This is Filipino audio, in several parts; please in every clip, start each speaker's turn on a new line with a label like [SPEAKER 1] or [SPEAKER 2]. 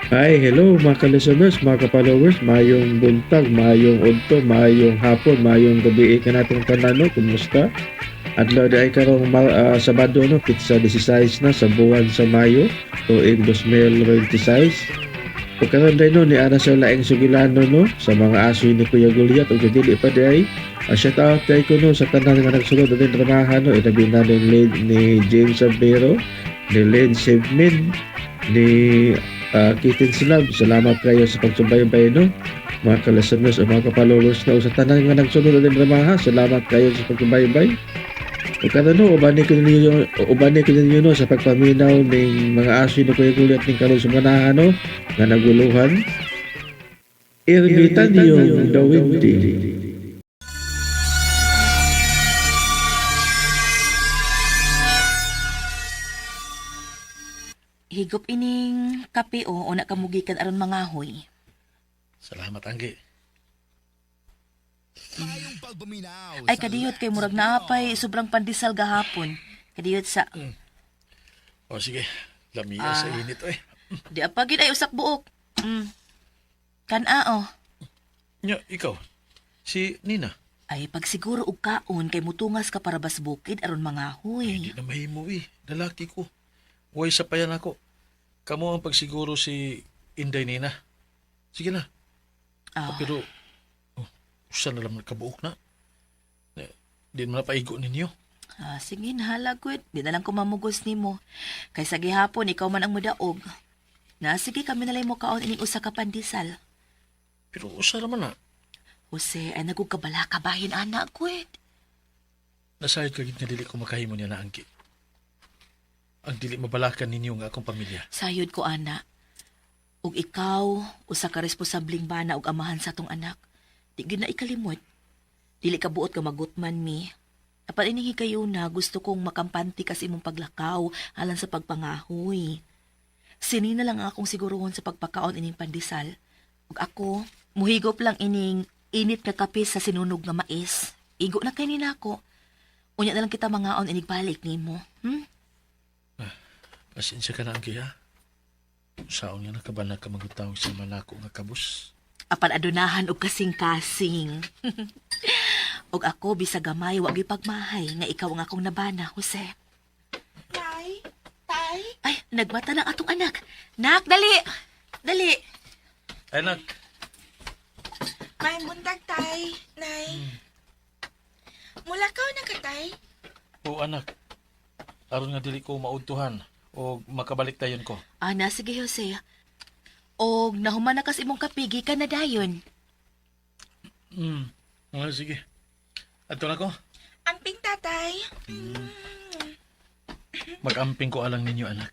[SPEAKER 1] Hi, hello mga ka-listeners, mga ka-followers, mayong buntag, mayong udto, mayong hapon, mayong gabi ka natong tanano, kumusta? Adlaw di ay karong Sabado no, kitsa 16 na sa buwan sa Mayo, tuig 2026. Pagkaroon din no, ni ana sa laing sugilano no, sa mga aso ni Kuya Guliat o dili pa di ay shout out kay ko no, sa tanan nga nagsulod din dramahan no, ilabi na ni James Sabero, ni Len Sevmin, ni Kitten Slab. Salamat kayo sa pagsubaybay no. Mga ka-listeners o mga ka-followers na sa tanan nga nagsunod ng dramaha. Salamat kayo sa pagsubaybay. Ikaw no, ubani ko ninyo no, sa pagpaminaw ng mga aso na kuya gulat ng karon sa manahan no, nga naguluhan. Irbitan yung The Windy.
[SPEAKER 2] Higop ining kape o una kamugikan aron mangahoy.
[SPEAKER 3] Salamat, Anggi.
[SPEAKER 2] Ay kadiyot kay murag naapay sobrang pandesal gahapon. Kadiyot sa
[SPEAKER 3] O sige, lamiya sa init eh.
[SPEAKER 2] di apagid ay usak buok. Kan-a
[SPEAKER 3] Nya, ikaw, si Nina,
[SPEAKER 2] Ay pagsiguro og kaon kay mutungas ka para bas bukid aron mangahoy.
[SPEAKER 3] hindi na mahimo Lalaki ko. Huwag sa payan ako. Kamu ang pagsiguro si Inday Nina. Sige na. Pero, usan na lang nagkabuok na. Di man napaigo ninyo.
[SPEAKER 2] Sige na halagod. Di na lang ko mamugos nimo. Kay sa gihapon ikaw man ang mudaog. Sige kami nalay mo kaon ining usa ka pandesal.
[SPEAKER 3] Pero usa naman na.
[SPEAKER 2] Jose, ay nagugabala ka bahin anak kwet.
[SPEAKER 3] Nasayad ka nga dili ko makahimo niya na Anggi. Ang dili mabalakan ninyo nga akong pamilya.
[SPEAKER 2] Sayod ko, ana. Ug ikaw, usa ka responsabling bana ug amahan sa tong anak. Di gyud na ikalimot. Dili ka buot ka magutman mi. Apan ining hikayo na gusto kong makampanti kasi imong paglakaw alang sa pagpangahoy. Sini na lang akong siguruhon sa pagpakaon ining pandesal. Ug ako, muhigop lang ining init nga kape sa sinunog nga mais. Igo na kay nako. Unya na lang kita mangaon inig balik nimo.
[SPEAKER 3] Pasensya ka na, Anggi, ha? Saon nga nakabala ka magutaw sa malako nga kabus.
[SPEAKER 2] Apan adunahan og kasing-kasing. Og ako bisag gamay wa gyud pagmahay nga ikaw ang akong nabana, Jose.
[SPEAKER 4] Tay? Tay?
[SPEAKER 2] Ay, nagmata ng atong anak. Nak, dali. Dali.
[SPEAKER 3] Ay, nak.
[SPEAKER 4] May buntag, tay. Nay. Mulakaw na ka, tay?
[SPEAKER 3] O anak. Aron nga dili ko maudtuhan o makabalik tayon ko.
[SPEAKER 2] Sige, Jose. Og nahuman na kas imong kapigi ka na dayon.
[SPEAKER 3] Sige. Adto na ko.
[SPEAKER 4] Amping, tatay.
[SPEAKER 3] Mag-amping ko alang ninyo, anak.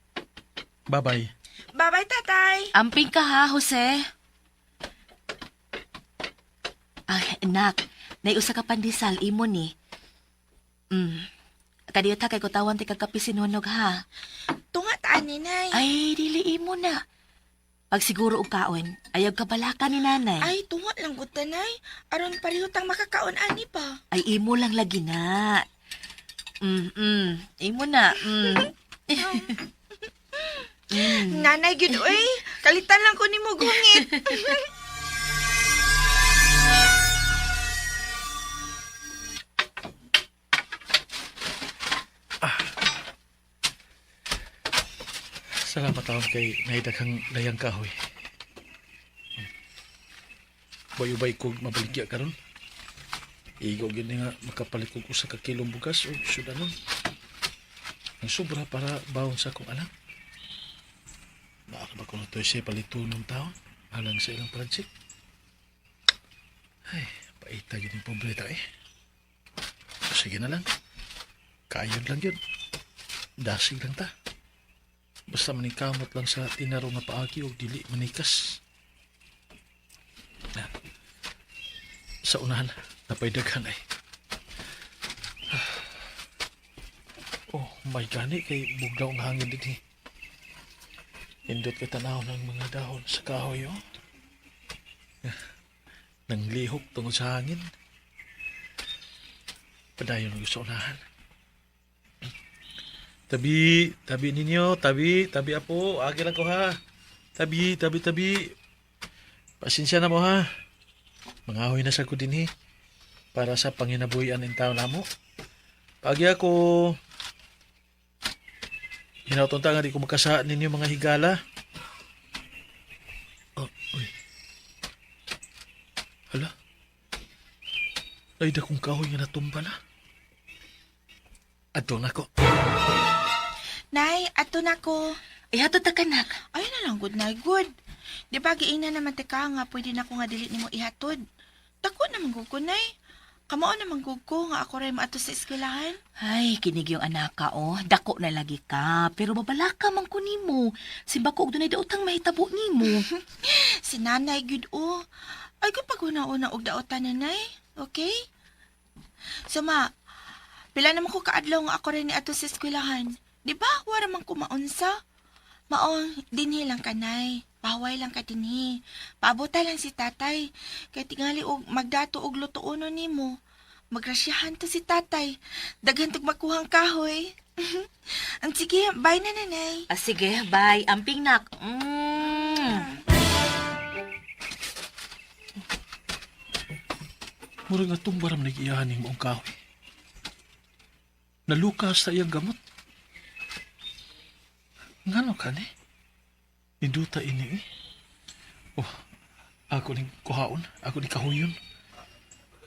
[SPEAKER 3] Bye-bye.
[SPEAKER 4] Bye-bye, tatay.
[SPEAKER 2] Amping ka ha, Jose. Ay, anak. Naiusa ka pandesal, imo ni. Kadiyot ha, kay kutawan ti kagkapi sinunog ha.
[SPEAKER 4] Tunga taan ni, nay.
[SPEAKER 2] Ay, dili imo na. Pag siguro og kaon, ayaw ka balaka ni nanay.
[SPEAKER 4] Ay, tunga lang gud nay. Aron pareho tang makakaon ani pa.
[SPEAKER 2] Ay, imo lang lagi na. Imo na.
[SPEAKER 4] Nanay gid oy. Kalitan lang ko nimo gungit.
[SPEAKER 3] Salamat taon kay naidaghang layang kahoy. Bayubay ko mabaligya karon. Igo gyud nga makapalit ko usa ka kilong bugas o sudanon. Ang sobra para bawon sa akong anak. Maakba ko na to siya palitunong taon alang sa ilang project. Ay, paita yun yung pobreta eh. Sige na lang. Kayod lang yun. Dasig lang ta. Basta manikamot lang sa tinaro nga paagi o dili manikas. Sa unahan, napaydaghan ay. Oh, may gani kay bugnaw ang hangin din eh. Indot kay tanaw ng mga dahon sa kahoy oh. Nang lihok tungod sa hangin. Padayon ang gusto unahan. Tabi ninyo, tabi apo, agi lang ko ha. Tabi. Pasensya na mo ha. Mangahoy na sa ko din para sa panginabuhian ng tao na mo. Pagi ako, hinautunta nga di ko makasaan ninyo mga higala. Oh, uy. Hala. Ay, dakong kahoy nga natumba na. Adto na ko.
[SPEAKER 4] Nay, ato na ko.
[SPEAKER 2] Ihatod ta kanak.
[SPEAKER 4] Ay na lang, good na, good. Di ba giina naman teka nga, pwede na ko nga dili nimo ihatod. Dako naman gud ko, nay. Kamao naman gud ko nga ako rin maato sa eskwelahan.
[SPEAKER 2] Ay, kinig yung anak ka, oh. Dako na lagi ka. Pero babalaka man ko nimo. Simba ko og dunay daotang mahitabo nimo.
[SPEAKER 4] Si nanay gud o. Ay gud pag una-una og daotan na, nay. Okay? So ma, pila naman ko kaadlaw nga ako rin ato sa eskwelahan. Di ba? Wala man ko maunsa. Maong, dinhi lang ka, nay. Paway lang ka dinhi. Paabota lang si tatay. Kaya tingali og magdato og lutuuno nimo. Magrasyahan to si tatay. Daghan tog makuhang kahoy. Ang sige, bye na, nanay.
[SPEAKER 2] Ah, sige, bye. Amping nak.
[SPEAKER 3] Murag nga itong baram nag-iyahan ng mong kahoy. Nalukas sa iyang gamot. Ngano ka ni? Induta ini Oh, ako ning kuhaon. Ako ni kahuyon.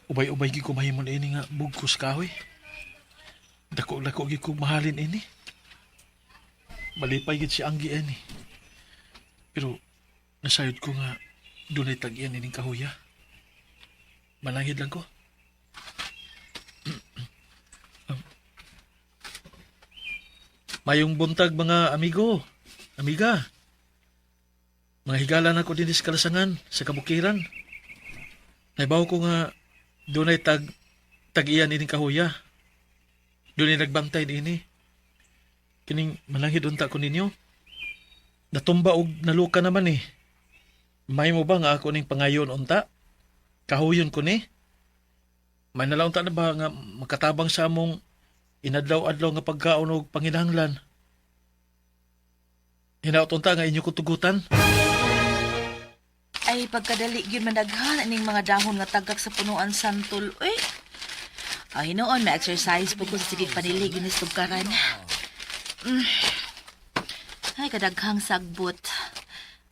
[SPEAKER 3] Ubay-ubay gi ko mahimon ini nga bugkos kahoy. Dako-dako gi ko mahalin ini. Malipay gid si Anggi ini. Pero nasayod ko nga dunay tag-iyan ining kahuya. Manangid lang ko. Mayong buntag mga amigo, amiga. Mga higala na ko din sa kalasangan, sa kabukiran. Naibaw ko nga doon ay tag-iyan ining kahuya. Doon ay nagbantay din Kining malangid unta ko ninyo. Natumba og naluka naman May mo ba nga ako ning pangayon unta? Kahuyon ko ni. May nalaw unta na ba nga makatabang sa among inadlaw-adlaw nga pagkaon og panginahanglan? Hinautunta nga inyo kutugutan.
[SPEAKER 2] Ay, pagkadali yun managhan aning mga dahon nga tagak sa punuan santol. Uy! Ay, noon, ma-exercise po ko sa sigig panilig yun istugkaran. Ay, kadaghang sagbot.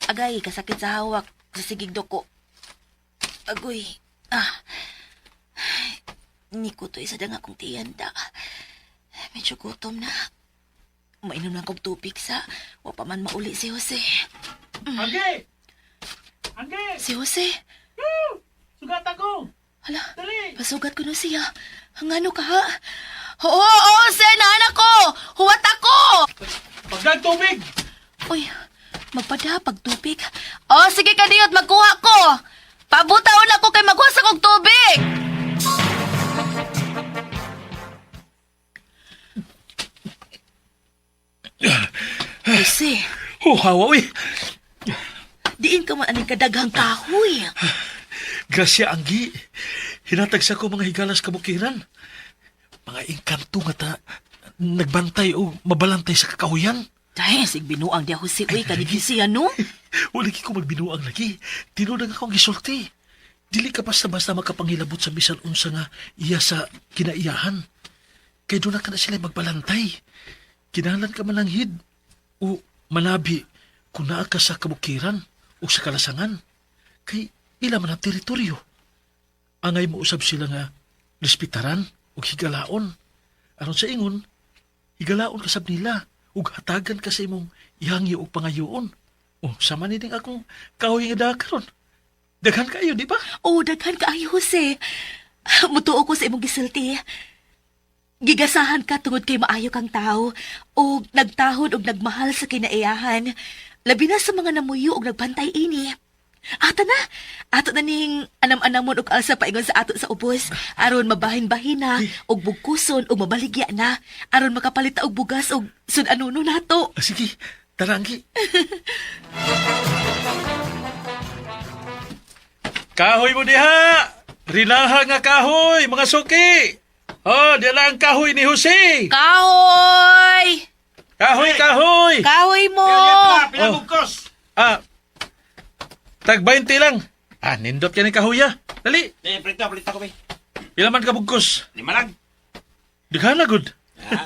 [SPEAKER 2] Agay, kasakit sa hawak sa sigig doko. Agoy. Niko to isa dang akong tiyanda. Medyo gutom na. Mainom lang kong tubig sa wa pa man mauli si Jose.
[SPEAKER 3] Angge!
[SPEAKER 2] Si Jose?
[SPEAKER 3] Sugat ako!
[SPEAKER 2] Hala,
[SPEAKER 3] Dali!
[SPEAKER 2] pasugat ko na siya. Hangano ka ha? Oo, Jose, naanak ko! Huwat ako!
[SPEAKER 3] Pagdag tubig!
[SPEAKER 2] Uy, magpadapag tubig. Oh, sige ka diyot, magkuha ko. Pabutaon ako kay magkuha sa kong tubig. Jose,
[SPEAKER 3] Oh, hawa, uy!
[SPEAKER 2] diin ka man aning kadaghang kahoy.
[SPEAKER 3] Grasya, Anggi. Hinatag sa ko mga higalas kabukiran. Mga engkanto nga nagbantay o mabalantay sa kakahuyan.
[SPEAKER 2] Dahil, sigbinuang di ako si Uy, kanigin siya, no?
[SPEAKER 3] Wala ko magbinuang lagi. Tinudang akong gisulti. Dili ka basta-basta makapanghilabot sa bisan unsa nga iya sa kinaiyahan. Kaya doon na ka na sila magbalantay. Kinahalan ka mananghid o manabi kung naa ka sa kabukiran o sa kalasangan. Kay ila man ang teritoryo. Angay mo usab sila nga respetaran o higalaon. Aron sa ingon, higalaon kasab nila ug hatagan ka sa imong ihangyo og pangayoon. O, sama ni ding akong kahoy nga dakaron. Daghan kayo, di ba?
[SPEAKER 2] Oh, daghan ka ay, Jose. Mutuo ko sa imong gisulti. Gigasahan ka tungod kay maayo kang tao o nagtahod og nagmahal sa kinaiyahan. Labi na sa mga namuyo og nagbantay ini. Ato na ning anam-anamon og alsa paingon sa ato sa ubos. Aron mabahin-bahin na og bugkuson og mabaligya na. Aron makapalit ta og bugas og sudanuno nato.
[SPEAKER 3] Sige, tara, Anggi. Kahoy mo diha! Rinaha nga kahoy, mga suki! Oh, diyan lang ang kahoy ni Jose!
[SPEAKER 2] Kahoy!
[SPEAKER 3] Kahoy, kahoy!
[SPEAKER 2] Kahoy mo!
[SPEAKER 3] Oh, Ah, tag 20 lang. Nindot ka ni kahuya. Dali,
[SPEAKER 5] Palita ko, be.
[SPEAKER 3] pila man ka bugkos.
[SPEAKER 5] 5 lang.
[SPEAKER 3] Daghan na good.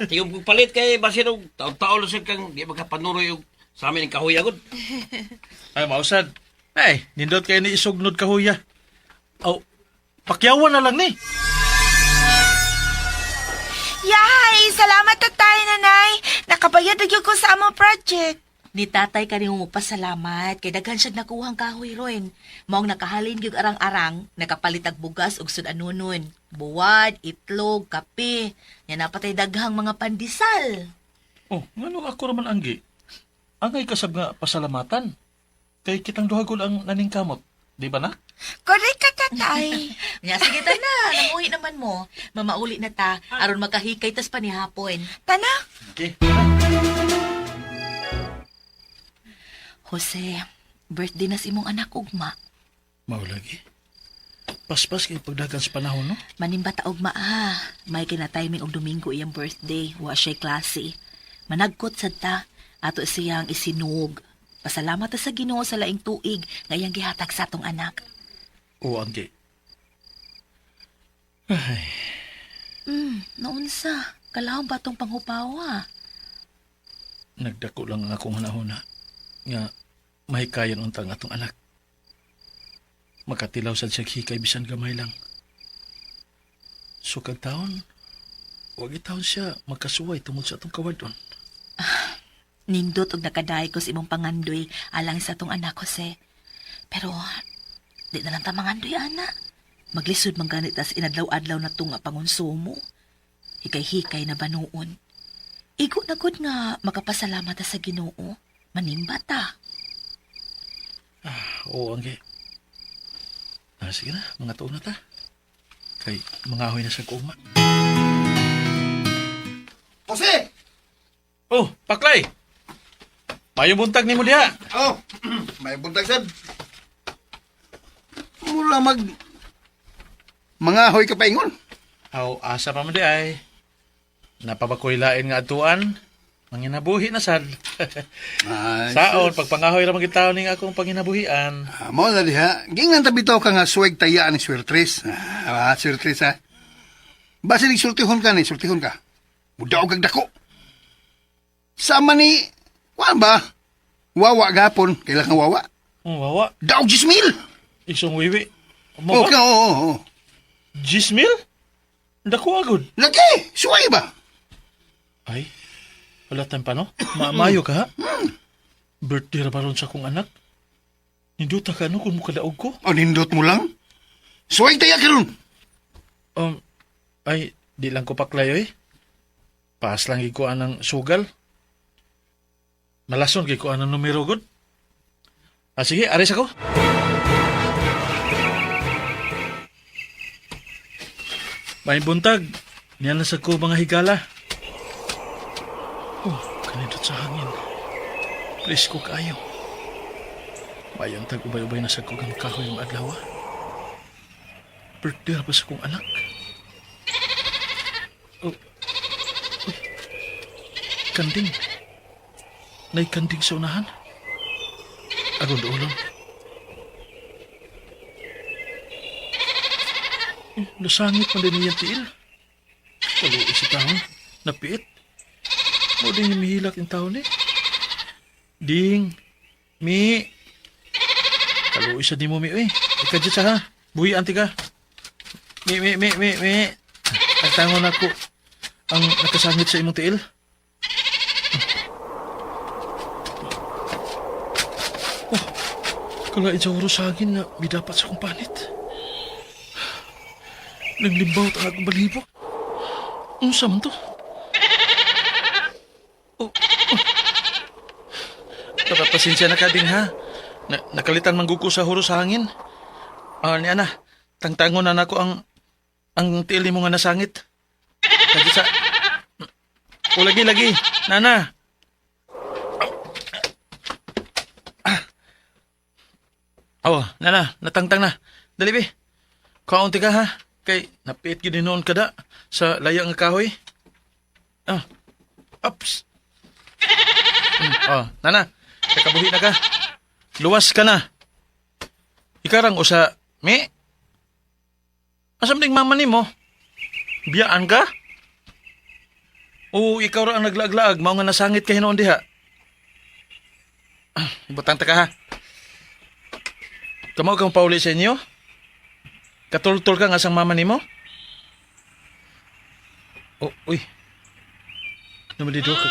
[SPEAKER 5] Tingog kong palit kay basin og taon-taon lang kang di magkapanuroy og sa amin ng kahoy agad.
[SPEAKER 3] Ay, mausad. Ay, nindot kayo ni isugnod kahuya. Aw, pakyawan na lang ni.
[SPEAKER 4] Yay! Salamat tatay, nanay. Nakabayad na gyud ko sa among project.
[SPEAKER 2] Ni tatay ka mo pasalamat kay daghan siya nakuhang kahoy ron. Maong nakahalin gyud arang-arang, nakapalitag bugas ug sudanunon. Buwad, itlog, kape. Yan napatay daghang mga pandesal.
[SPEAKER 3] Oh, ngano ako raman anggi. Angay kasab nga pasalamatan. Kay kitang duhagol ang naningkamot. Di ba na?
[SPEAKER 4] Correct ka, tatay.
[SPEAKER 2] Nya sige ta na, namuhi naman mo. Mamauli na ta aron makahikay tas panihapon.
[SPEAKER 4] Tana,
[SPEAKER 3] Okay.
[SPEAKER 2] Jose, birthday na si imong anak ugma.
[SPEAKER 3] Mao lagi. Paspas kay pagdagan sa panahon, no?
[SPEAKER 2] Manimbata ugma ha. May kinatiming og Domingo iyang birthday, wa siya'y klase. Managkot sad ta, ato siyang isinuog. Pasalamat ta sa Ginoo sa laing tuig nga iyang gihatag sa atong anak.
[SPEAKER 3] Oo, anggi.
[SPEAKER 2] Naunsa? Kalawang ba tong panghupawa?
[SPEAKER 3] Nagdako lang ang akong hanahuna. Nga, mahikayan untang atong anak. Makatilaw sad siya hikay bisan gamay lang. So kag taon, wag itaon siya magkasuway tungod sa atong kawadon.
[SPEAKER 2] Nindot og nakadaay ko sa imong pangandoy alang sa atong anak, Jose. Pero, di na lang ta mangandoy, ana. Maglisod man ganit as inadlaw-adlaw na tunga pangonsumo. Hikay-hikay na banuon. Igo na gud nga makapasalamat ta sa Ginoo. Manimba ta.
[SPEAKER 3] Oo, anggi. Sige na, mga tuon na ta. Kay mangahoy na sa kuma.
[SPEAKER 6] Jose!
[SPEAKER 3] Oh, Paklay! Mayong buntag ni mo diha.
[SPEAKER 6] Oh, may buntag sad. Mura mga hoy ka paingon.
[SPEAKER 3] Aw, asa pa man di ay. Napabakoy lain nga atuan. Manginabuhi na sad. Saon, pagpangahoy ra magitaw ning akong panginabuhian.
[SPEAKER 6] Mo na diha. Gingan tabitaw ka nga suweg tayaan ni Swertres. Swertres ha. Basta ni sultihon ka. Mudaw kag dako. Sama ni, wala ba? Wawa gapon. Kailangan wawa.
[SPEAKER 3] Wawa.
[SPEAKER 6] Daw 10,000.
[SPEAKER 3] Isong wiwi. Mo
[SPEAKER 6] Okay,
[SPEAKER 3] ba?
[SPEAKER 6] oo.
[SPEAKER 3] 10,000? Dako agod.
[SPEAKER 6] Lagi, suway ba?
[SPEAKER 3] Ay, wala tayong pa, no? Mayo ka, ha? Birthday ra ba ron sa akong anak? Ninduta ka, no, kung mukadaog ko?
[SPEAKER 6] O nindot mo lang? Suway taya ka ron.
[SPEAKER 3] Ay, di lang ko paklayo, eh. Paas lang ikuan ng sugal. Malason ikuan ng numero, good. Sige, aris ako. May buntag. Niyan na sa ko mga higala. Kanindot sa hangin. Presko kayo. Mayang tag-ubay-ubay na sa ko ang kahoy yung adlaw. Birthday pa sa kong anak. Uy. Kanding. Nay kanding sa unahan. Agon doolong. Nasangit man din niyang tiil. Kaluoy si taon. Napiit. Mo din yung mihilak yung taon eh. Ding. Mi. Kaluoy sa di mo mi. Ika dyan sa ha. Buhi anti ka. Mi. Nagtangon ako ang nakasangit sa imong tiil. Kalain sa oras sa akin na may dapat sa kong panit. Naglimbaw ang akong balibo. Ano sa man to? Pasensya na ka din ha. Nakalitan mangguko sa huro sa hangin. Ni ana, tangtangon na nako ang tiil mo nga nasangit. Lagi sa... O lagi. Nana. Nana, natangtang na. Dali, be. Kaunti ka, ha? Kay, napiit yun noon kada sa layang nga kahoy. Ups. Nana, kakabuhi na ka. luwas ka na. Ikarang usa, mi? Asam ding mama nimo? Biyaan ka? O ikaw ra ang naglaag-laag, mao nga nasangit ka hinoon diha. Ibutang ta ka ha. Kamo kang pauli sa inyo? Katultol ka nga sang mama nimo? Oh, uy. Namalido ka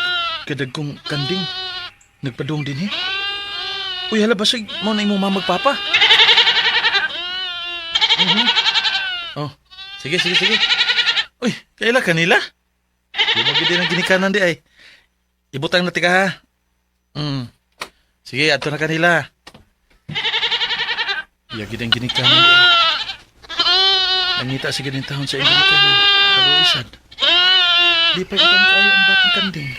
[SPEAKER 3] kadag kong kanding. Nagpadung din eh. Uy, hala basig mo na imong mamagpapa. Oh, sige. Uy, kaila kanila? Di mo gidi ng ginikanan di ay. Ibutang na tika ha. Sige, ato na kanila. Iya gid ang ginikanan di ay. Nangita sige din tahon sa iyong ginikanan. Kaluisan. Di pa ikan kayo ang batang kanding.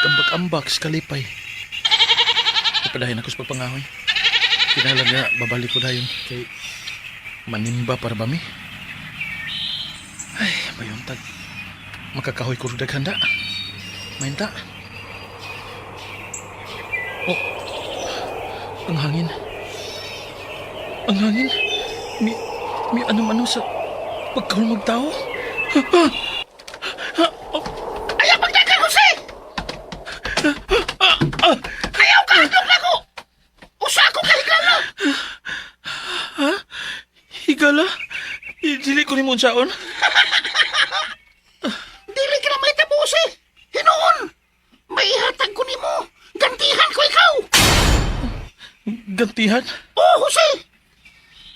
[SPEAKER 3] Ambak-ambak sa kalipay. Ipadahin ako sa pagpangahoy. Kinalang nga, babalik ko na yun kay manimba para ba mi? Ay, bayuntag. Makakahoy ko rudag handa. Mainta. Oh, ang hangin. Ang hangin. May ano-ano sa pagkahul magtao.
[SPEAKER 5] Ayaw magdagan, Jose! Ayaw ka! Hadlok na ko! Usa ako kahigala!
[SPEAKER 3] Ha? Higala? Dili ko ni mo saon?
[SPEAKER 5] Dili ka na may tabusi! Hinoon! May ihatag ko ni mo! Gantihan ko ikaw!
[SPEAKER 3] Gantihan?
[SPEAKER 5] Oh, Jose!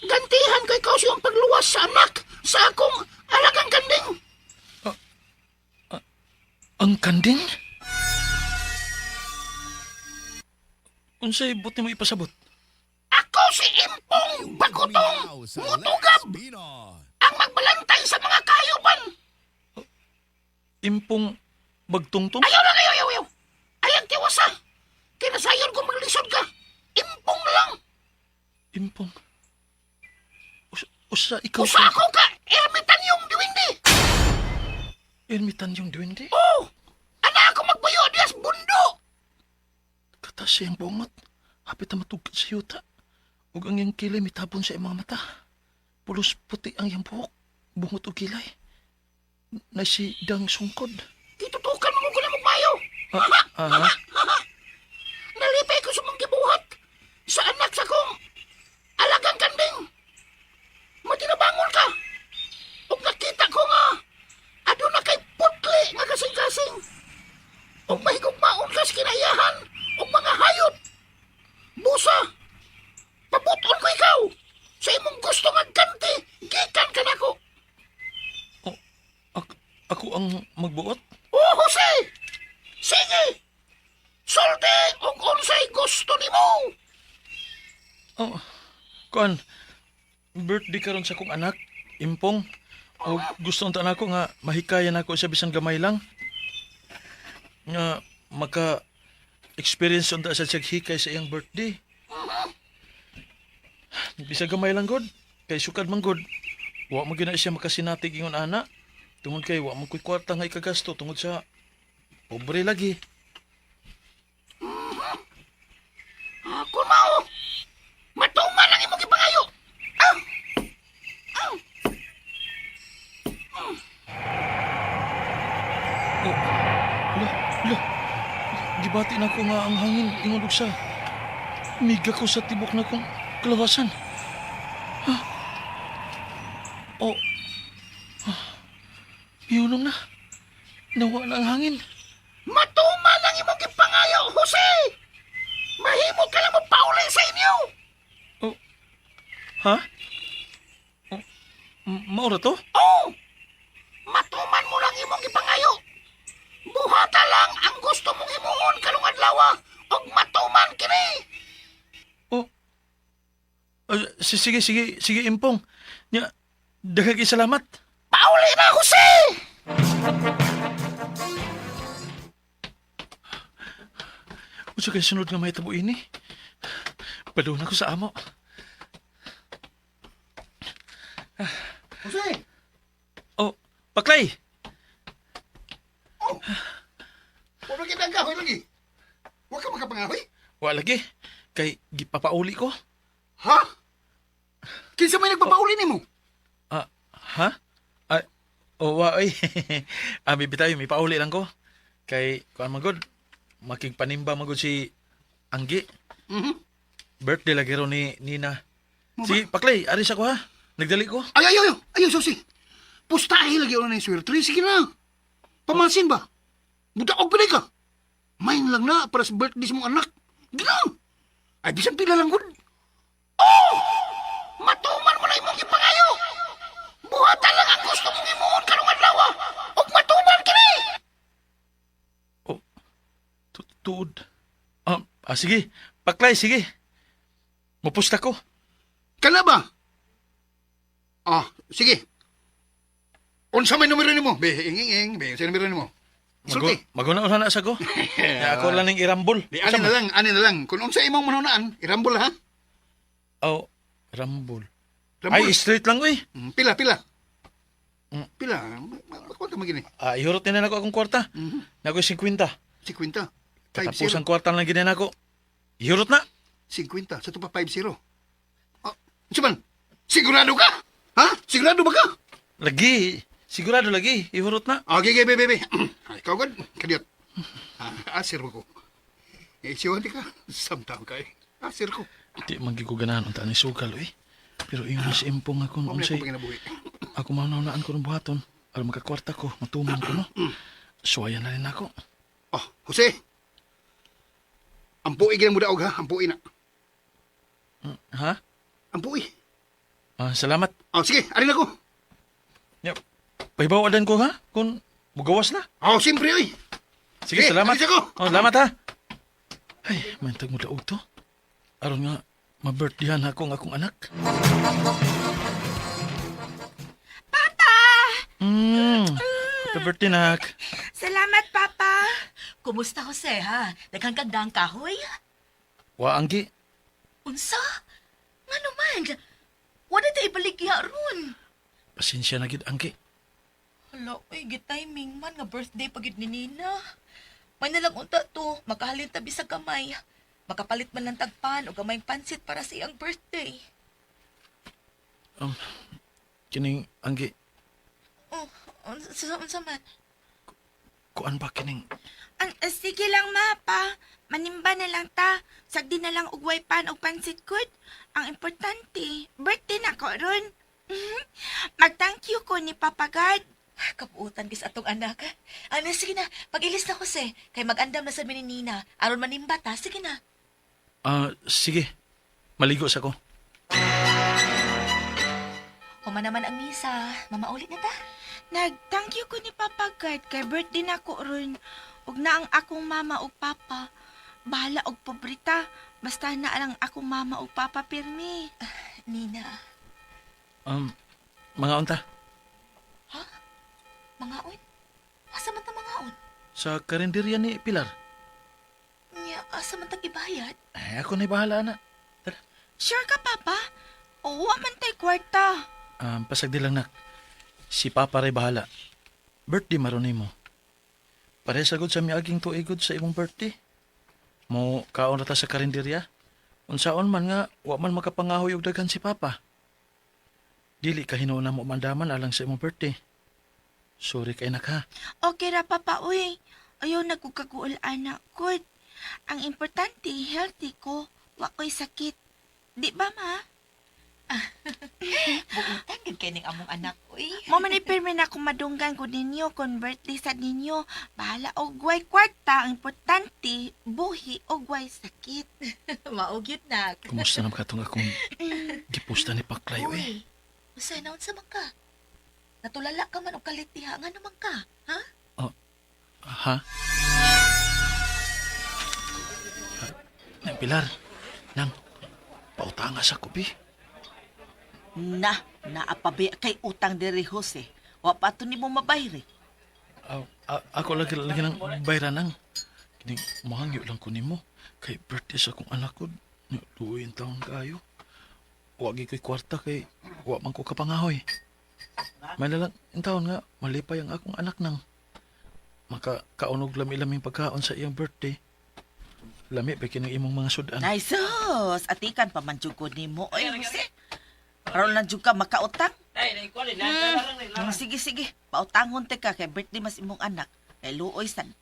[SPEAKER 5] Gantihan ko ikaw siyang pagluwas sa anak sa akong alagang kanding!
[SPEAKER 3] Ang kanding? Unsay buti mo ipasabot?
[SPEAKER 5] Ako si Impong Bagutong Mutugab! Ang magbalantay sa mga kayuban!
[SPEAKER 3] Impong bagtungtong?
[SPEAKER 5] Ayaw! Ayang tiwasa! Kinasayon kung maglisod ka! Impong na lang!
[SPEAKER 3] Impong? Usa ikaw
[SPEAKER 5] Usa ako ka! Ermitan yung diwindi!
[SPEAKER 3] Ermitan yung duwende?
[SPEAKER 5] Oh! Ana ako magbayo diyas bundo!
[SPEAKER 3] Kata siyang bungot. Hapit na matugkad sa yuta. Ug ang iyang kilay mitabon sa iyang mga mata. Pulos puti ang iyang buhok. Bungot o kilay. Na si dang sungkod.
[SPEAKER 5] Kitutukan mo ko na magbayo!
[SPEAKER 3] Ah?
[SPEAKER 5] Nalipay ko sa mong gibuhat sa anak sa kong alagang kanding! Matinabangon ka! Ug nakita ko nga aduna kay putli nga kasing-kasing! Ug mahigugmaon ka sa kinayahan ug mga hayop! Busa! Pabuton ko ikaw! Sa imong gusto nga ganti, gikan ka nako!
[SPEAKER 3] Ako ang magbuot?
[SPEAKER 5] Oh, Jose! Sige! Sulti ug unsay gusto nimo!
[SPEAKER 3] Oh, kuan. Birthday karon sa kong anak, Impong. O gusto unta nako nga mahikayan ako sa bisan gamay lang. Nga maka-experience unta sa hikay sa iyang birthday. Bisa gamay lang god. Kay sukad man god. Wa mo gina siya makasinatig ingon ana. Tungod kay wa man ko'y kwarta nga ikagasto tungod sa pobre lagi.
[SPEAKER 5] Ako mao! Matuman ang imong ipangayo!
[SPEAKER 3] Oh, la. Gibati na ko nga ang hangin ingon og sa miga ko sa tibok na kong kalawasan. Oh. Yunong na. Nawa na ang hangin.
[SPEAKER 5] Matuman ang imong ipangayo, Jose! Mahimo ka lang mapauli sa inyo!
[SPEAKER 3] Oh. Ha? Oh. Maura to?
[SPEAKER 5] Oh! Matuman mo lang imong ipangayo! Buhata lang ang gusto mong himuon karong adlaw og matuman kini!
[SPEAKER 3] Oh. Sige, Impong. Nya, daghang salamat.
[SPEAKER 5] Pauli na, Jose!
[SPEAKER 3] Unsa kay sunod nga mahitabo ini? Padung na ko sa amo.
[SPEAKER 6] Jose!
[SPEAKER 3] Oh, Paklay!
[SPEAKER 6] Oh! Huwag kita ang kahoy lagi. Huwag ka makapangahoy.
[SPEAKER 3] Wa lagi. kay gipapauli ko.
[SPEAKER 6] Ha? Kinsa may nagpapauli nimo?
[SPEAKER 3] Ah, ha? Ay, wa ay. Bitaw may pauli lang ko. Kay kuan magod makigpanimba magod si Anggi.
[SPEAKER 6] Mhm.
[SPEAKER 3] Birthday lagi ro ni Nina.
[SPEAKER 6] Mo
[SPEAKER 3] Si Paklay, aris ako ha. Nagdali ko.
[SPEAKER 6] Ay, susi. Pustahe lagi ulo na yung swerte. Sige na. Pamansin ba? Budak og pinay ka. Main lang na para sa birthday sa mong anak. Gina. Ay, bisan pila lang gud.
[SPEAKER 5] Oh! Matuman mo na imong gipangayo. Buhatan lang ang gusto mong imuon karong adlaw. Og matuman kini.
[SPEAKER 3] Oh, tuod. Sige. Paklay, sige. Mupusta ko.
[SPEAKER 6] Kana ba? Sige. Unsa may numero nimo? Be, inging, be, unsa numero nimo? Sulti.
[SPEAKER 3] Maguna na sa ko. Ya ako lang ning irambol.
[SPEAKER 6] Di, ani na lang. Kung unsa imong manunaan, irambol ha?
[SPEAKER 3] Oh, rambol.
[SPEAKER 6] Rambol.
[SPEAKER 3] Ay, straight lang uy.
[SPEAKER 6] Pila.
[SPEAKER 3] Mm.
[SPEAKER 6] Pila. Makunta mo gini.
[SPEAKER 3] Ihurot na ako akong kwarta. Nakoy 50.
[SPEAKER 6] 50.
[SPEAKER 3] Katapos
[SPEAKER 6] 50.
[SPEAKER 3] ang kwarta lang ginan ako. Ihurot na.
[SPEAKER 6] 50. Sa ito pa 50. Siman, sigurado ka? Ha? Sigurado ba ka?
[SPEAKER 3] Lagi. Sigurado lagi. Ihurot na.
[SPEAKER 6] Okay, bebe. Ikaw gud, kadiyot. Asir mo ko. Siwan di ka. Samtang ka eh. Asir ko.
[SPEAKER 3] Di magiging ganahan ang tani sugal uy. Pero yung mas impong ako
[SPEAKER 6] Mamaya
[SPEAKER 3] unsay
[SPEAKER 6] ko paginabuhi.
[SPEAKER 3] ako maunaan ko ng buhaton. Aron makakwarta ko, matuman ko no. Suwayan na rin ako.
[SPEAKER 6] Jose. Ampui gina mo daog ha. Ampui na.
[SPEAKER 3] Ha?
[SPEAKER 6] Ampui.
[SPEAKER 3] Salamat.
[SPEAKER 6] Sige, arin ako.
[SPEAKER 3] Yep. Pahibawalan ko ha? Kung bugawas na.
[SPEAKER 6] Siyempre oy.
[SPEAKER 3] Sige,
[SPEAKER 6] Sige,
[SPEAKER 3] salamat.
[SPEAKER 6] alis ako.
[SPEAKER 3] Salamat ha. Ay, mantag mo daog to. Aron nga, ma-birthdayhan ako ng akong anak.
[SPEAKER 4] Papa!
[SPEAKER 3] Happy birthday, nak.
[SPEAKER 4] Salamat, Papa.
[SPEAKER 2] Kumusta, Jose, ha? Daghang kagdang kahoy?
[SPEAKER 3] Wa, Anggi.
[SPEAKER 2] Unsa? Nga naman? Wala tayo ibaligya ron.
[SPEAKER 3] Pasensya na gid, Anggi.
[SPEAKER 2] Hala, gitiming man nga birthday pagid ni Nina. May nalang unta to, makahalin tabi sa kamay. Makapalit man ng tagpan o gamayng pansit para sa iyang birthday.
[SPEAKER 3] Kining, Anggi,
[SPEAKER 2] Oh, unsa man?
[SPEAKER 3] kuan ba kining...
[SPEAKER 4] Sige lang, ma, pa. Manimba na lang ta. Sagdi na lang ugway pan og pansit good. Ang importante, birthday na ko ron. Mag-thank you ko ni Papa God.
[SPEAKER 2] Kapuutan kis atong anak. Sige na, pag-ilis na Jose. Kay mag-andam na sa ni Nina. Aron manimba ta, sige na.
[SPEAKER 3] Sige. Maligo sa ko.
[SPEAKER 2] Human naman ang misa. Mamaulit na ta.
[SPEAKER 4] Nag-thank you ko ni Papa God kay birthday na ko ron. Ug na ang akong mama ug papa. Bahala og pobrita. Basta na lang akong mama ug papa pirmi.
[SPEAKER 2] Nina,
[SPEAKER 3] Mga unta,
[SPEAKER 2] mangaon? Asa man ta mangaon?
[SPEAKER 3] sa karinderya ni Pilar.
[SPEAKER 2] Nya, asa man ta ibayad?
[SPEAKER 3] Ay, ako na'y bahala na.
[SPEAKER 4] Sure ka, Papa? Oo, man tay kwarta.
[SPEAKER 3] Pasagdi lang nak. Si Papa ray bahala. Birthday maron mo. Pare sagod sa miaging tuigod sa imong birthday. Mo kaon ra ta sa karinderya. Unsaon man nga wa man makapangahoy og daghan si Papa. Dili ka hinuna mo mandaman alang sa imong birthday. Sorry kay nak ha.
[SPEAKER 4] Okay ra, Papa, uy. Ayaw nagkakaguol anak ko. Ang importante, healthy ko. Wa ko'y sakit. Di ba, ma?
[SPEAKER 2] Buutan gid kay ning among anak uy.
[SPEAKER 4] Mo man ipirmi na kung madunggan ko ninyo, kung birthday sa ninyo. Bahala og way kwarta. Ang importante, buhi og way sakit.
[SPEAKER 2] Maog yun nak.
[SPEAKER 3] Kumusta na katong akong gipusta ni Paklay we?
[SPEAKER 2] Uy, usay na unsa man ka? Natulala ka man og kalitiha nga naman ka, ha?
[SPEAKER 3] Ha? Nang Pilar, nang pautanga sa kupi.
[SPEAKER 7] Naapabi kay utang diri Jose. Wa pa to nimo mabayri.
[SPEAKER 3] Ako lagi ng bayran nang. Kining mahangyo lang ko nimo. Kay birthday sa akong anak ko. Luwin taon kayo. Wagi ko'y kwarta kay wa man ko kapangahoy. May nalang taon nga malipay ang akong anak nang. Makakaunog lami-laming pagkaon sa iyang birthday. lami pa kining imong mga sudan.
[SPEAKER 7] Ay, sus! Atikan pa man jud ko nimo. Oy, Jose. Karon lang jud ka makautang. Sige, sige. Pautangon te ka kay birthday mas imong anak. Kay luoy san.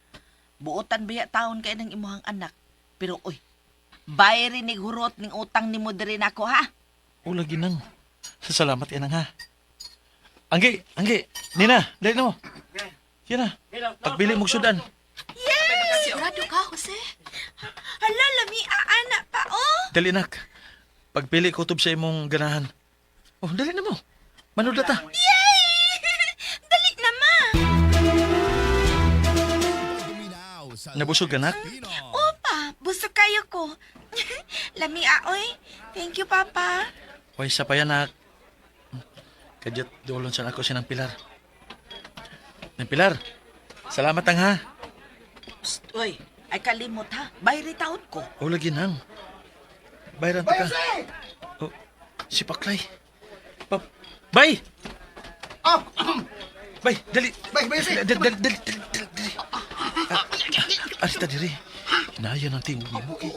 [SPEAKER 7] Buotan baya taon kay nang imong anak. Pero oy, bayri ni hurot ning utang nimo diri nako ha.
[SPEAKER 3] O lagi nang. Salamat inang ha. Anggi, Nina, dali na mo. Yan na, pagbili mong sudan.
[SPEAKER 2] Sigurado ka, Jose?
[SPEAKER 4] Hala, lami anak pa, oh.
[SPEAKER 3] Dali nak, pagpili ko tub sa imong ganahan. Oh, dali na mo. Manood na ta.
[SPEAKER 4] Dali na, ma.
[SPEAKER 3] Nabusog ka nak?
[SPEAKER 4] Opa, busog kayo ko. Lami oy. Thank you, Papa.
[SPEAKER 3] Hoy, sa pa yan nak. Kadyat dulon sa ako sinang Pilar. Nang Pilar, salamat ang ha.
[SPEAKER 7] Psst, oy, ay kalimot ha. Bayri taon ko.
[SPEAKER 3] O lagi nang. Bayran ta ka. Oh, si Paklay. Bay!
[SPEAKER 6] Oh,
[SPEAKER 3] Bay, dali.
[SPEAKER 6] bay, si.
[SPEAKER 3] Dali. Arita diri. Inaya ng tingog ni mo kay.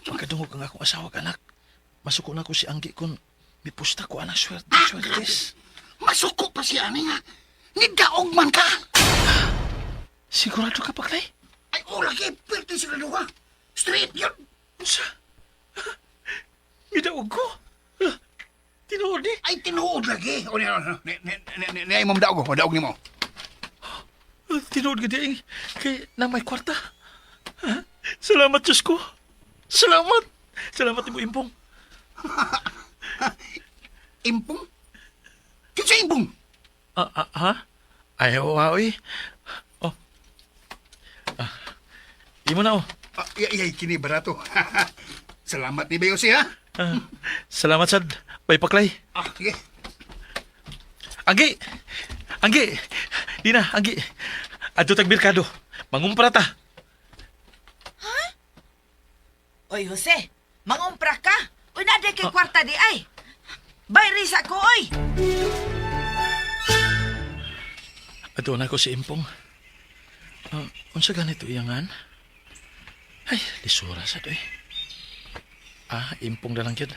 [SPEAKER 3] Pagkadungog ang akong asawa anak. Masuko na ko si Anggi kon mipusta ko anak swertes.
[SPEAKER 5] Masuko pa siya ani nga. Nidaog man ka.
[SPEAKER 3] Sigurado ka, Paklay?
[SPEAKER 5] Ay, lagi, pwede sigurado ka. Straight yun.
[SPEAKER 3] Sa? Midaog ko? Tinuod ni?
[SPEAKER 5] Ay, tinuod lagi.
[SPEAKER 6] O, ni ay mong daog ko. Daog ni mo.
[SPEAKER 3] Tinuod ka di kay na may kwarta. Ha? Salamat, Diyos ko. Salamat. Salamat mo, Impong.
[SPEAKER 5] Impong? Kinsa impong?
[SPEAKER 3] Ha? Ayaw, oy. Oh. Imo na, oh.
[SPEAKER 6] Iyay, kini barato. Salamat ni Bayo siya.
[SPEAKER 3] Salamat, sad. Bay Paklay.
[SPEAKER 6] Sige.
[SPEAKER 3] Anggi! Dina, Anggi. Adto tag birkado. Mangumpra ta.
[SPEAKER 7] Oy, Jose, mangumpra ka. Uy, naday kay kwarta di ay. Bayri sa ko, oy.
[SPEAKER 3] Adto na ko si Impong. Unsa ganito iyangan? Ay, lisura sa doy. Impong na lang yun.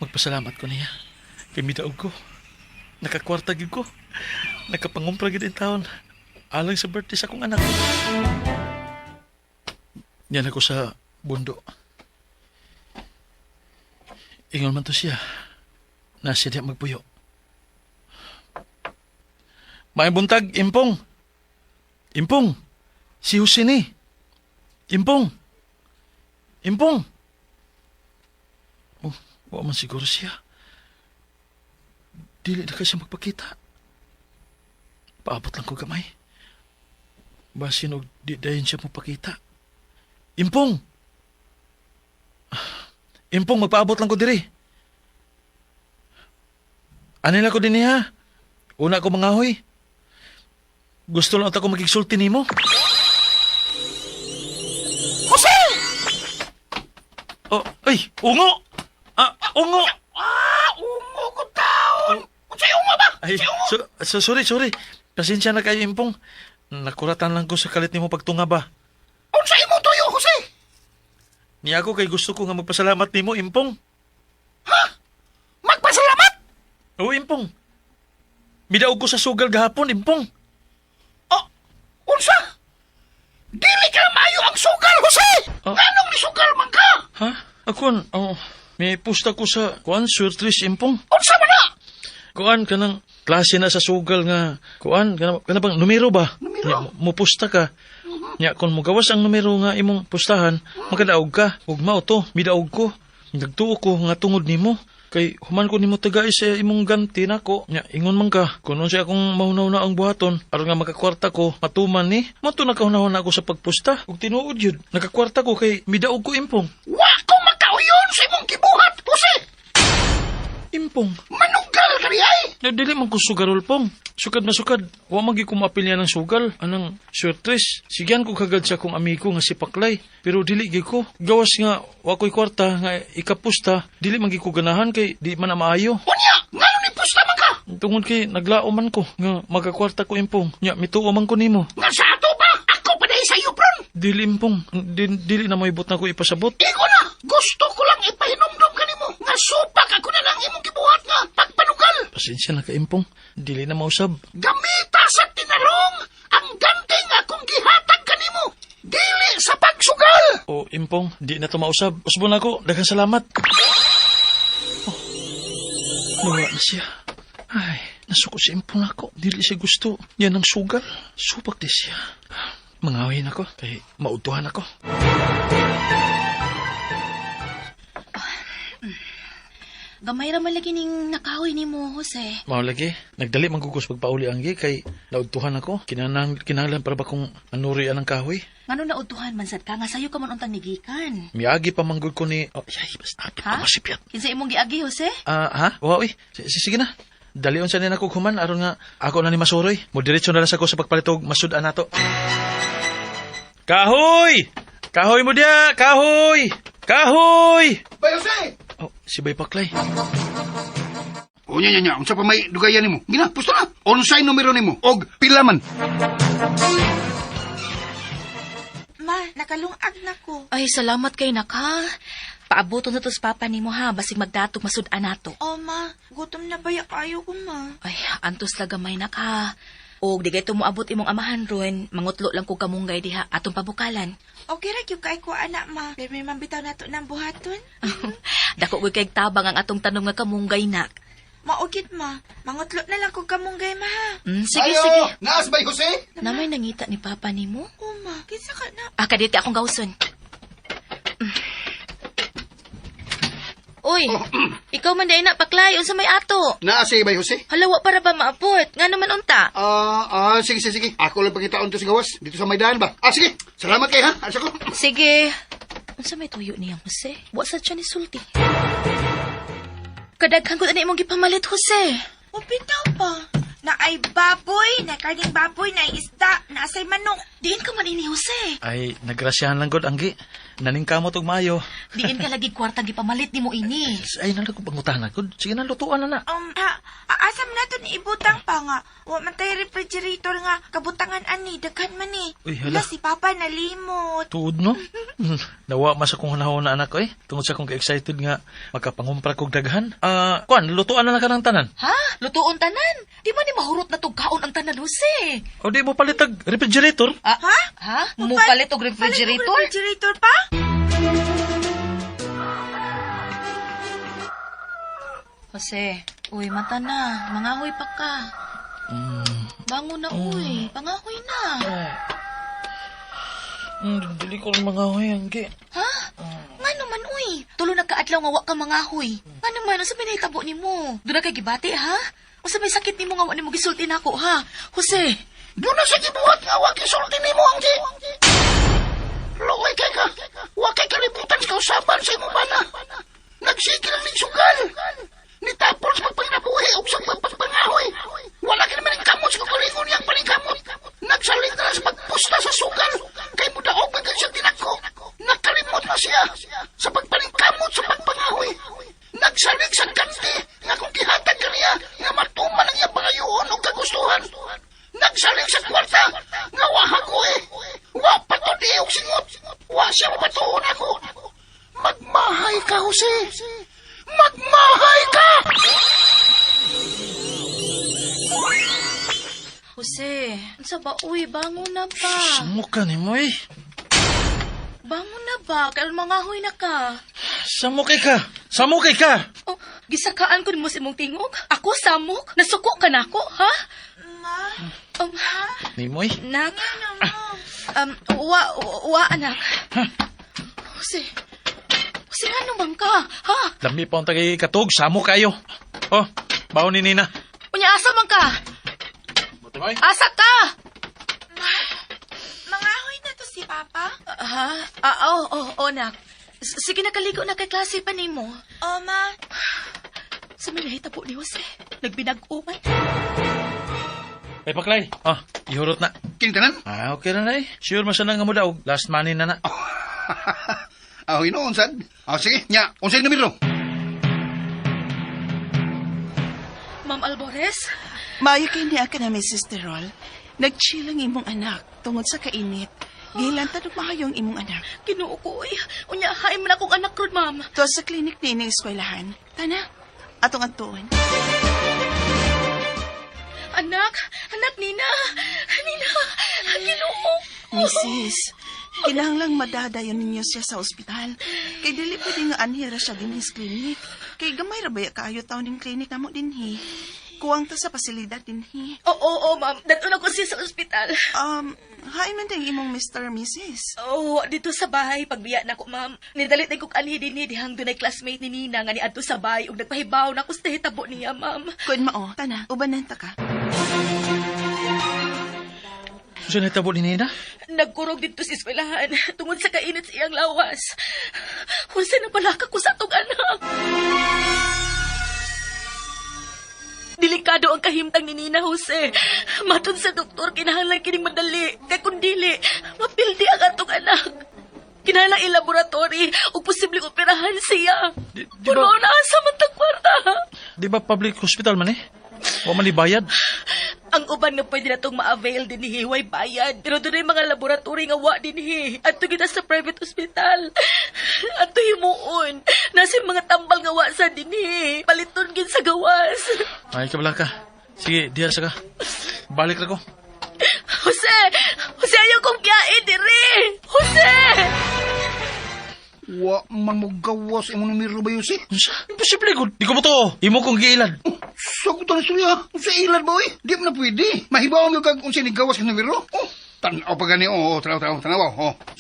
[SPEAKER 3] Magpasalamat ko niya. Kay midaog ko. Nakakwarta gid ko. Nakapangumpra gid in taon. Alang sa birthday sa akong anak. Yan ako sa bundo. Ingon man to siya. Nasa diya magpuyo. May buntag, Impong. Impong. Si Jose ni. Impong. Oh, wala man siguro siya. Dili na kasi magpakita. Paabot lang ko gamay. Basin og di dayon siya magpakita. Impong, magpaabot lang ko diri. Anila ko din niya. Una ko mangahoy. Gusto lang ako magigsulti nimo.
[SPEAKER 5] Jose!
[SPEAKER 3] Oh, ay, ungo! Ungo!
[SPEAKER 5] Ungo ko taon. Unsay ungo ba?
[SPEAKER 3] Ay, sorry. Pasensya na kayo, Impong. Nakuratan lang ko sa kalit nimo pagtunga ba.
[SPEAKER 5] Unsay mo tuyo, Jose?
[SPEAKER 3] Niya ako kay gusto ko nga magpasalamat nimo, Impong.
[SPEAKER 5] Ha? Magpasalamat?
[SPEAKER 3] Oo, Impong. Midaog ko sa sugal gahapon, Impong.
[SPEAKER 5] Unsa? Dili ka mayo ang sugal, Jose! Anong nisugal man ka?
[SPEAKER 3] Ha? Akon, may pusta ko sa swertres, Impong.
[SPEAKER 5] Unsa man na?
[SPEAKER 3] Kuan kanang klase na sa sugal nga kana bang numero ba? Nya, mupusta ka. Nya kon mo gawas ang numero nga imong pustahan, magadaog ka. Ug mao to, midaog ko. Nagtuo ko nga tungod nimo. Kay human ko nimo tagay sa imong ganti nako. Nya ingon man ka, kuno siya akong mahunaw na ang buhaton aron nga makakwarta ko matuman ni. Mato nakahunahon ako sa pagpusta. Ug tinuod yun, nakakwarta ko kay midaog ko, Impong.
[SPEAKER 5] Wa ko magkauyon sa imong gibuhat, Jose!
[SPEAKER 3] Impong.
[SPEAKER 5] Manugal ka di ay!
[SPEAKER 3] Dili man ko sugarol, Pong. Sukad na sukad. Wa magi ko mapilya ng sugal. Anang swertres. Sigyan ko kagad sa akong amigo nga si Paklay. Pero dili gi ko. Gawas nga wa ko'y kwarta nga ikapusta. Dili man gi ko ganahan kay di man na maayo.
[SPEAKER 5] Unya! Ngano ni pusta man ka?
[SPEAKER 3] Tungod kay naglao man ko nga magakwarta ko, Impong. Nya mituo man ko nimo.
[SPEAKER 5] Nga sa ato pa! Ako pa dahil sa iyo, Pron!
[SPEAKER 3] Dili impong, dili na mo ibot na ko ipasabot.
[SPEAKER 5] Iko na! Gusto ko lang ipahinomdom ka nimo nga supak ako na lang imong gibuhat nga pagpanugal.
[SPEAKER 3] Pasensya na ka impong, dili na mausab.
[SPEAKER 5] Gamita sa tinarong ang ganding akong gihatag ka nimo. Dili sa pagsugal.
[SPEAKER 3] O impong, di na to mausab. Usbon ako, daghang salamat. Oh, nawa na siya. Ay, nasuko si impong ako. Dili siya gusto. Yan ang sugal. Supak di siya. Mangawin ako, kay mautuhan ako.
[SPEAKER 2] Gamay ra man lagi ning nakahoy nimo, Jose.
[SPEAKER 3] Mao lagi, nagdali manggugos pagpauli ang gi kay nautuhan ako. Kinahanglan para ba kong anuri anang kahoy?
[SPEAKER 2] Ngano na utuhan man sad ka nga sayo ka man untang nigikan.
[SPEAKER 3] Miagi pa manggod ko ni... Oh, yay, basta
[SPEAKER 2] Ha?
[SPEAKER 3] masipyat.
[SPEAKER 2] Kinsa imong giagi, Jose?
[SPEAKER 3] Ha? Wow, sige na. Dalion sa nina ko human aron nga ako na ni Masuroy. Mo diretso na lang sa ko sa pagpalitog masud nato. Kahoy! Kahoy mo dia! Kahoy! Kahoy!
[SPEAKER 6] Bay Jose!
[SPEAKER 3] Oh, si Bay Paklay.
[SPEAKER 6] O nya, unsa pa may dugayan nimo? Gina, pusto na. Unsay numero nimo? Og pila man.
[SPEAKER 4] Ma, nakalungag na ko.
[SPEAKER 2] Ay, salamat kay naka. Paabuton na to sa papa nimo ha, basig magdatog masud nato.
[SPEAKER 4] Oh, ma, gutom na ba kayo ko, ma?
[SPEAKER 2] Ay, antos la gamay naka. Og di kay moabot imong amahan ron, mangutlo lang ko kamunggay diha atong pabukalan.
[SPEAKER 4] Okay ra gyud kay ko anak, ma. Pero may mambitaw nato ng buhaton.
[SPEAKER 2] Dako koy kay tabang ang atong tanom nga kamunggay nak.
[SPEAKER 4] Maugid, ma. Mangutlo na lang ko kamunggay, ma, ha?
[SPEAKER 2] Sige, sige.
[SPEAKER 6] Naas Bay Jose?
[SPEAKER 2] Namay nangita ni papa nimo?
[SPEAKER 4] Oh, ma. Kinsa ka na?
[SPEAKER 2] Kadit ka akong gawson. Uy, ikaw man day na paklay unsa may ato.
[SPEAKER 6] Naas si Bay Jose?
[SPEAKER 2] Halawa para ba maabot? Nga naman unta.
[SPEAKER 6] Sige. Ako lang pagkitaon to sa gawas. Dito sa Maydan ba? Sige. Salamat kay ha. Asa ko.
[SPEAKER 2] Sige. Unsa may tuyo niya, Jose? Wa sad siya ni sulti. Kadaghan ko na imong gipamalit, Jose.
[SPEAKER 4] O, bitaw pa. Na ay baboy, na karning baboy, na isda, na asay manok.
[SPEAKER 2] Diin ka man ini, Jose.
[SPEAKER 3] Ay, nagrasyahan lang gud anggi. Naningkamot og maayo.
[SPEAKER 2] Diin ka lagi kwarta gipamalit nimo ini.
[SPEAKER 3] Ay, nala ko pangutan ako. Sige na, lutuan na na.
[SPEAKER 4] Asam na to ni ibutang pa nga. Wa man tay refrigerator nga, kabutangan ani, daghan man ni.
[SPEAKER 3] Uy, hala.
[SPEAKER 4] Si Papa nalimot.
[SPEAKER 3] Tuod, no? Nawa mas akong hanahon na anak ko eh. Tungod sa akong ka-excited nga makapangumpra kong daghan. Kuan, lutuan na lang ka ng tanan.
[SPEAKER 2] Ha? Lutuon tanan? Di man ni mahurot na tugkaon ang tanan, Jose.
[SPEAKER 3] O di mo palitag refrigerator?
[SPEAKER 2] Ha? Mupalit og refrigerator?
[SPEAKER 4] Palit mo refrigerator pa?
[SPEAKER 2] Jose, uy, mata na. Mangahoy pa ka. Bangon na, uy. Pangahoy na.
[SPEAKER 3] Dili ko rin mangahoy anggi.
[SPEAKER 2] Ha? Nga naman, uy. Tulo nagkaadlaw nga wa ka mangahoy. Nga naman, usa may nahitabo ni mo. Doon na kay gibati, ha? Usa may sakit ni mo nga wa ni mo gisulti na ako, ha? Jose.
[SPEAKER 5] Doon na sa gibuhat nga wag isulti nimo anggi. Luoy kay ka. Wa kay kalibutan sa kausaban sa imong bana. Nagsigil ang sugal. Nitapol sa pagpanginabuhi o sa pagpangahoy. Wala ka naman ang kamot sa kukulingon niyang paningkamot. Nagsalit na sa pagpusta sa sugal. Kay mudaog ba sa tinako. Nakalimot na siya sa pagpaningkamot sa pagpangahoy. Nagsalig sa kanti nga kung gihatag ka niya nga matuman ang iyang pangayuon o kagustuhan. Nagsalig sa kwarta nga wahago eh. Wa pa to di og singot. Wa siya mapatuon ako. Magmahay ka, Jose. Magmahay ka!
[SPEAKER 2] Jose, unsa ba, uy, bangon na ba?
[SPEAKER 3] Samok ka ni mo eh.
[SPEAKER 2] Bangon na ba? Kaya mangahoy na ka.
[SPEAKER 3] Samok ka! Samok ka!
[SPEAKER 2] Oh, gisakaan ko ni mo sa imong tingog. Ako, samok? Nasuko ka na ako, ha?
[SPEAKER 4] Ma,
[SPEAKER 3] Ni mo eh.
[SPEAKER 2] Nak,
[SPEAKER 4] ano?
[SPEAKER 2] wa, anak. Jose, nga naman ka, ha?
[SPEAKER 3] Lami pa ang tagay katog. Samok kayo. Oh, baon ni Nina.
[SPEAKER 2] Unya, asa man ka? Asa ka?
[SPEAKER 4] Mangahoy na to si Papa?
[SPEAKER 2] Ha? Oo, nak. Sige, nakaligo na kay klase pa nimo.
[SPEAKER 4] Oh, ma.
[SPEAKER 2] Sa may nahitabo ni Jose, nagbinag-uman.
[SPEAKER 3] Ay, Paklay. Oh, ihurot na.
[SPEAKER 6] Kinitanan?
[SPEAKER 3] Okay na na eh. Sure masanang nga mo daw. Last money na na.
[SPEAKER 6] Ino, unsad? Sige, nya, unsay numero?
[SPEAKER 2] Ma'am Albores?
[SPEAKER 8] Maayo kay niya ka namin, Sister Roll. Nag-chill ang imong anak tungod sa kainit.
[SPEAKER 4] Gihilantad og maayo ang imong anak.
[SPEAKER 2] Ginoo ko, uy. Unya, hain man akong anak ron, ma'am.
[SPEAKER 4] To sa klinik ni ning eskwelahan. Tana, atong atuon.
[SPEAKER 2] Anak, Nina. Nina, ginoo.
[SPEAKER 4] Mrs., kinahanglang madadayon ninyo siya sa ospital. Kay dili pwede nga anhira siya din his clinic. Kay gamay ra baya kaayo taon ning clinic namo dinhi. Kuwang ta sa pasilidad dinhi.
[SPEAKER 2] Oo, ma'am. Dadto na ko siya sa ospital.
[SPEAKER 4] Hain man ding imong Mr. Mrs.
[SPEAKER 2] Oo, dito sa bahay, pagbiya na ko, ma'am. Nidalit na kong anhi din dihang dunay classmate ni Nina nga ni adto sa bahay ug nagpahibaw na ko sa hitabo niya, ma'am.
[SPEAKER 4] Kun mao, tana, ubanan ta ka.
[SPEAKER 3] Susan na tabo ni Nina?
[SPEAKER 2] Nagkurog dito sa eskwelahan tungod sa kainit sa iyang lawas. Hunsa na pala ka ko sa atong anak. Delikado ang kahimtang ni Nina Jose. Matun sa doktor, kinahanglan kining madali. Kay kung dili, mapildi ang atong anak. Kinahanglan i-laboratory o posibleng operahan siya.
[SPEAKER 3] Di
[SPEAKER 2] Puno
[SPEAKER 3] ba,
[SPEAKER 2] na sa matang kwarta.
[SPEAKER 3] di ba public hospital man eh? Wa man bayad.
[SPEAKER 2] Ang uban nga pwede na itong ma-avail din ni Hiway bayad. Pero doon ay mga laboratory nga wa din hi. At kita sa private hospital. At himuon. Nasa mga tambal nga wa sa din hi. Paliton gin sa gawas.
[SPEAKER 3] Ay, kabala ka. Sige, diyan sa ka. Balik na ko.
[SPEAKER 2] Jose! Jose, ayaw kong kiyain, diri! Jose!
[SPEAKER 6] Wa man mo gawas imong numero ba Yossi?
[SPEAKER 3] Imposible ko. Di ko mo to. Imo kong giilan.
[SPEAKER 6] Sagutan na siya. Sa ilan boy? Di mo na pwede. Mahibaw mo kag unsa ni gawas ka numero. Tanaw pa gani. Tanaw.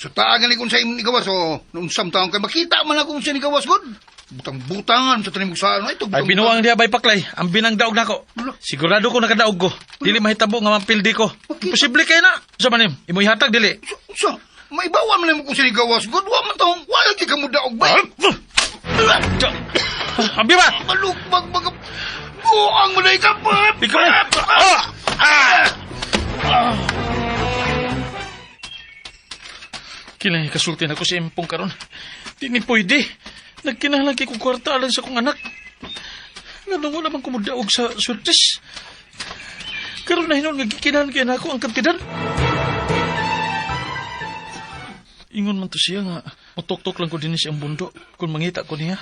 [SPEAKER 6] So taagan ni kung sa imong ni gawas. Unsam taong kay makita man ako unsa ni gawas god. Butang-butangan sa tanim sa ano ito.
[SPEAKER 3] Ay, binuwang diya bay paklay. Ang binangdaog na ko. Sigurado ko nakadaog ko. Dili mahitabo nga mampildi ko. Imposible kayo na. Sa manim, imo ihatag dili.
[SPEAKER 6] So, maibawa man mo kung sini gawas god. Wa man taong wala di ka mo daog ba?
[SPEAKER 3] Ambi ba?
[SPEAKER 6] Malukbag baga. Buang mo na ikapat.
[SPEAKER 3] Ikaw na. Kailangan kasultin ako sa impong karon. Di ni pwede. Nagkinahanglan kay kong kwarta alang sa kong anak. Nga nung wala bang kumudaog sa surtis. Karon na hinon nagkikinahanglan kay ako ang kantidad. Ingon man to siya nga. Matok-tok lang ko din siyang bundo. Kung mangita ko niya.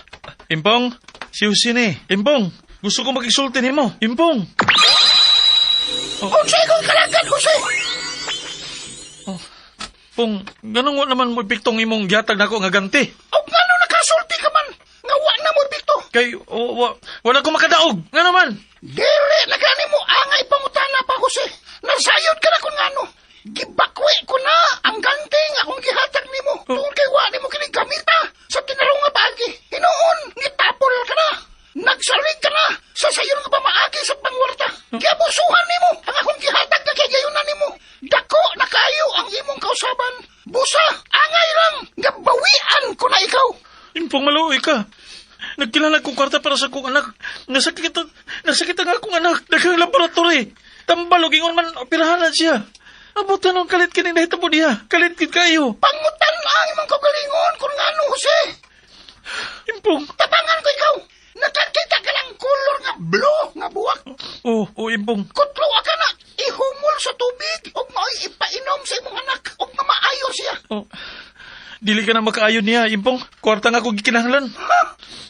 [SPEAKER 3] Impong, si Husine. Impong, gusto ko makisulti mo. Impong.
[SPEAKER 5] Unsay kong kalagan, Jose?
[SPEAKER 3] Pong, ganun wa naman mo piktong imong gihatag nako nga ganti.
[SPEAKER 5] O ngano nakasulti ka man? Nga wa na mo bikto.
[SPEAKER 3] Kay, wala ko makadaog. Nga naman.
[SPEAKER 5] Dili, nagani mo angay pangutana pa, Jose. Nasayod ka na kung ngano. Gibakwi ko na ang ganting akong gihatag nimo. Tungkol kay wa nimo kining gamita sa tinarong nga pagi. Hinoon, nitapol ka na. Nagsalig ka na sa sayon nga pamaagi sa pangwarta. Giabusuhan nimo ang akong gihatag nga kagayunan nimo. Dako na kayo ang imong kausaban. Busa, angay lang. Gabawian ko na ikaw.
[SPEAKER 3] Impong maluoy ka. Nagkilala kong kwarta para sa kong anak. Nasakit nga akong anak. Daghang laboratory. Tambalog ingon man operahanan siya. Abutan ang kalit kining nahitabo niya. Kalit kid kayo.
[SPEAKER 5] Pangutan ang imong kagalingon kung ngano, Jose.
[SPEAKER 3] Impong.
[SPEAKER 5] Tabangan ko ikaw. Nakakita ka lang kulor nga blue nga buwak.
[SPEAKER 3] Impong.
[SPEAKER 5] Kutlo ka na. Ihumol sa tubig. Huwag mo ipainom sa imong anak. Huwag na maayo siya.
[SPEAKER 3] Dili ka na makaayon niya, Impong. Kwarta nga kong gikinahanglan.
[SPEAKER 5] Ha?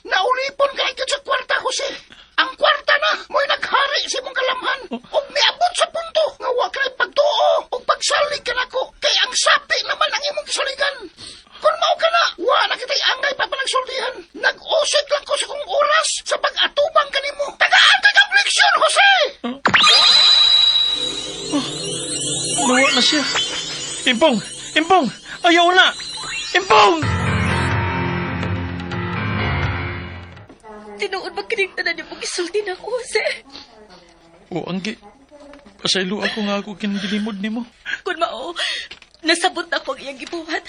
[SPEAKER 5] Naulipon ka ikot sa kwarta, Jose. Ang kwarta na mo'y naghari sa imong kalamhan. Huwag miabot sa punto. Nga huwag ka na pagtuo. Huwag pagsalig ka na ko. Kaya ang sapi naman ang imong kisaligan. Kung mao ka na, wala kita'y angay pa panagsultihan. Nag-usik lang ko sa kong oras sa pag-atubang ka nimo. Tagaan ka ng fleksyon, Jose!
[SPEAKER 3] Nawa na siya. Impong! Impong! Ayaw na! Impong!
[SPEAKER 2] Tinuod ba kinigtanan niyo pag isulti na ko, Jose?
[SPEAKER 3] Anggi. Pasaylo ako nga ako kingilimod ni mo.
[SPEAKER 2] Kung mao, nasabot na ko ang iyang gibuhat.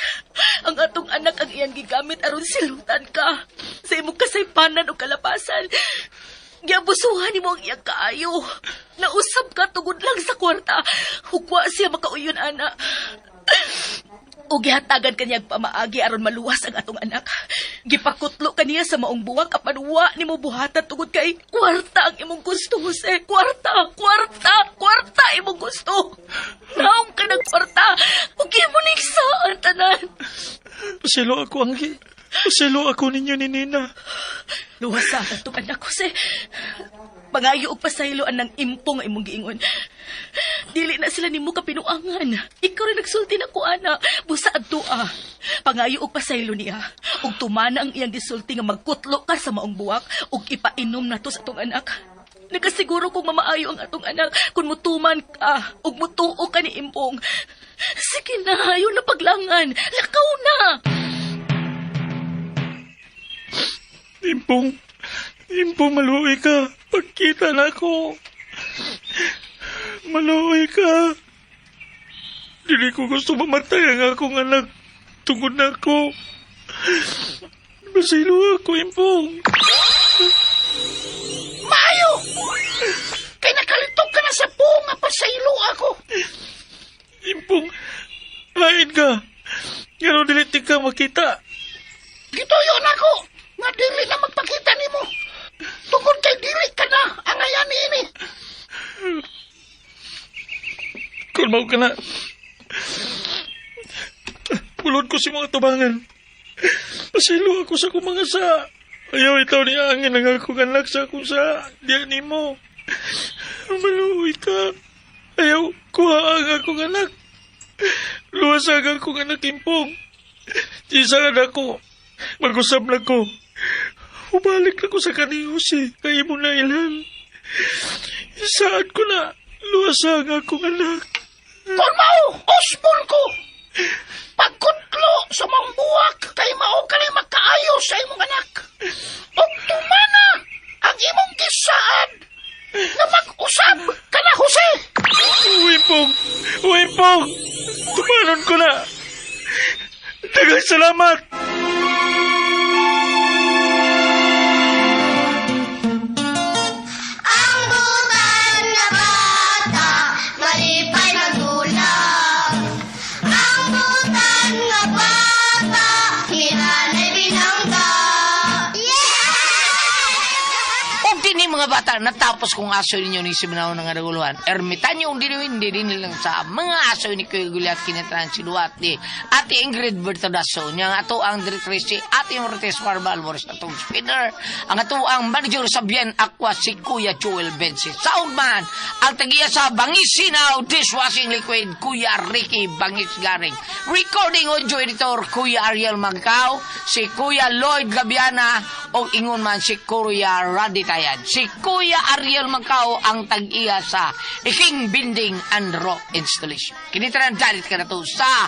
[SPEAKER 2] Ang atong anak ang iyang gigamit aron silutan ka. Sa imong kasaypanan o kalapasan. Giabusuhan ni mo ang iyang kaayo. Nausap ka tugod lang sa kwarta. Hukwa siya makauyon, ana. O gihatagan kanyang pamaagi aron maluwas ang atong anak. Gipakutlo kaniya sa maong buwak apan wa nimo buhatan tungod kay kwarta ang imong gusto, Jose. Kwarta imong gusto. Naong ka ng kwarta. Ug mo niksa ang tanan.
[SPEAKER 3] Paselo ako, Anggi. Paselo ako ninyo ni Nina.
[SPEAKER 2] Luwas sa atong anak, Jose. Pangayo og pasayloan ng impong imong giingon. Dili na sila nimo kapinuangan. Ikaw rin nagsulti na ko, ana. Busa adtua. Pangayo og pasaylo niya. Ug tumana ang iyang gisulti nga magkutlo ka sa maong buwak ug ipainom nato sa atong anak. Nagasiguro kong mamaayo ang atong anak kung mutuman ka ug mutuo ka ni impong. Sige na, ayaw na paglangan. Lakaw na!
[SPEAKER 3] Impong, maluoy ka. Pagkita na ko. Maluoy ka. Dili ko gusto mamatay ang akong anak. Tungod na ako. Masilo ako, Impong.
[SPEAKER 5] Maayo! Kay nakalitok ka na sa buong nga pasaylo ako.
[SPEAKER 3] Impong, hain ka. Ngano dili ti ka makita.
[SPEAKER 5] Gituyon ako nga dili na magpakita nimo. Tungod kay dili ka na ang ayan ini.
[SPEAKER 3] Kung mau ka na. Pulod ko si mga tubangan. Pasilo ako sa kumanga sa. Ayaw itaw ni angin ang akong anak sa akong sa. Diyan ni mo. Maluoy ka. Ayaw kuha ang akong anak. Luwas ang akong anak, Impong. Isaan ako. Mag-usap na ko. Ubalik na ko sa kaniyos kaya mo na ilan. Isaan ko na. Luwas ang akong anak.
[SPEAKER 5] Kung mao, osbon ko. Pagkutlo sa mga buwak kay mao ka na makaayo sa imong anak. O tumana ang imong gisaad na mag-usab ka na, Jose.
[SPEAKER 3] Impong! Impong! Tumanon ko na. Dagang salamat!
[SPEAKER 8] Ang butan na bata, malipay na gulang. Ang butan na bata, hinanay binangga.
[SPEAKER 9] Og dini mga bata, natapos kong aso ninyo ni Siminaw ng Araguluhan. Ermitanyo ang dinuwindi din nilang sa mga aso ni Kuya Guliat kinitran si Duwati. Ate Ingrid Bertadaso, niyang ato ang Directrice, Ate Mortes Marba Alvarez, atong spinner. Ang ato ang manager sa Bien Aqua, si Kuya Joel Bensi. Soundman, ang tagiya sa Bangisinaw Dishwashing Liquid, Kuya Ricky Bangis Garing. Recording audio editor, Kuya Ariel Magcao, si Kuya Lloyd Gabiana, o ingon man si Kuya Raditayan. Si Kuya Ariel Magcao ang tag-iya sa Iking Binding and Rock Installation. Kinitaran dalit ka na to sa